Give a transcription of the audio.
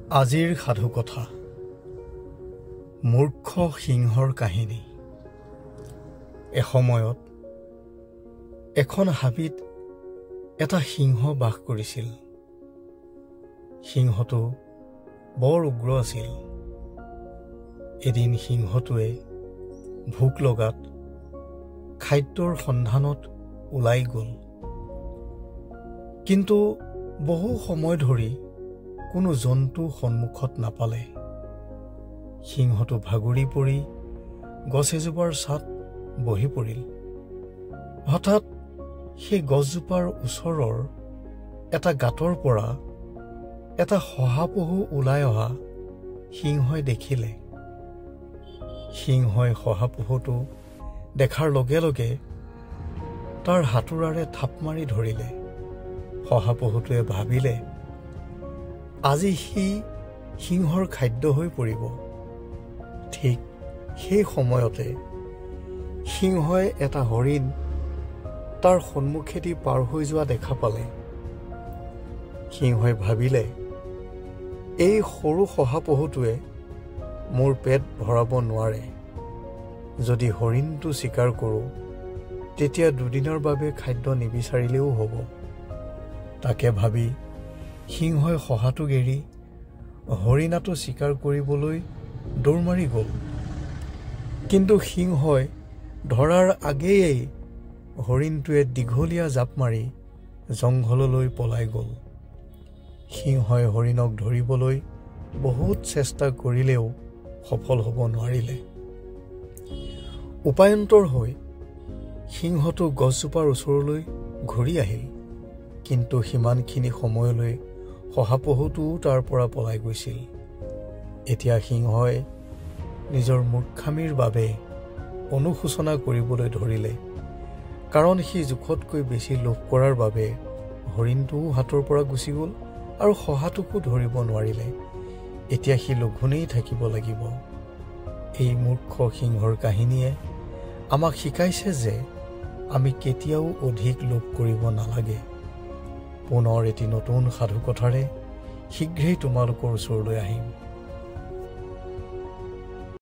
আজিৰ সাধু কথা মূৰ্খ সিংহৰ কাহিনী। এসময়ত এখন হাবিত এটা সিংহ বাস কৰিছিল। সিংহটো বৰ উগ্ৰ আছিল। এদিন সিংহটোৱে ভোক লগাত খাদ্যৰ সন্ধানত ওলাই গ'ল, কিন্তু বহু সময় ধৰি কোনো জন্তু সন্মুখত নাপালে। সিংহটো ভাগৰি পৰি গছ এজোপাৰ ছাঁত বহি পৰিল। হঠাৎ সেই গছজোপাৰ ওচৰৰ এটা গাঁতৰ পৰা এটা শহাপহু ওলাই অহা সিংহই দেখিলে। সিংহই শহাপহুটো দেখাৰ লগে লগে তাৰ হাতোৰাৰে থাপ মাৰি ধৰিলে। শহাপহুটোৱে ভাবিলে, আজি সি সিংহৰ খাদ্য হৈ পৰিব। ঠিক সেই সময়তে সিংহই এটা হৰিণ তাৰ সন্মুখেদি পাৰ হৈ যোৱা দেখা পালে। সিংহই ভাবিলে, এই সৰু শহাপহুটোৱে মোৰ পেট ভৰাব নোৱাৰে। যদি হৰিণটো চিকাৰ কৰোঁ, তেতিয়া দুদিনৰ বাবে খাদ্য নিবিচাৰিলেও হ'ব। তাকে ভাবি সিংহই শহাটোক এৰি হৰিণাটো চিকাৰ কৰিবলৈ দৌৰ মাৰি গ'ল। কিন্তু সিংহই ধৰাৰ আগেয়েই হৰিণটোৱে দীঘলীয়া জাপ মাৰি জংঘললৈ পলাই গ'ল। সিংহই হৰিণক ধৰিবলৈ বহুত চেষ্টা কৰিলেও সফল হ'ব নোৱাৰিলে। উপায়ন্তৰ হৈ সিংহটো গছজোপাৰ ওচৰলৈ ঘূৰি আহিল, কিন্তু সিমানখিনি সময়লৈ শহাপহুটোও তাৰ পৰা পলাই গৈছিল। এতিয়া সিংহই নিজৰ মূৰ্খামিৰ বাবে অনুশোচনা কৰিবলৈ ধৰিলে, কাৰণ সি জোখতকৈ বেছি লোভ কৰাৰ বাবে হৰিণটোও হাতৰ পৰা গুচি গ'ল আৰু শহাটোকো ধৰিব নোৱাৰিলে। এতিয়া সি লঘোণেই থাকিব লাগিব। এই মূৰ্খ সিংহৰ কাহিনীয়ে আমাক শিকাইছে যে আমি কেতিয়াও অধিক লোভ কৰিব নালাগে। পুনৰ এটি নতুন সাধু কথাৰে শীঘ্ৰেই তোমালোকৰ ওচৰলৈ আহিম।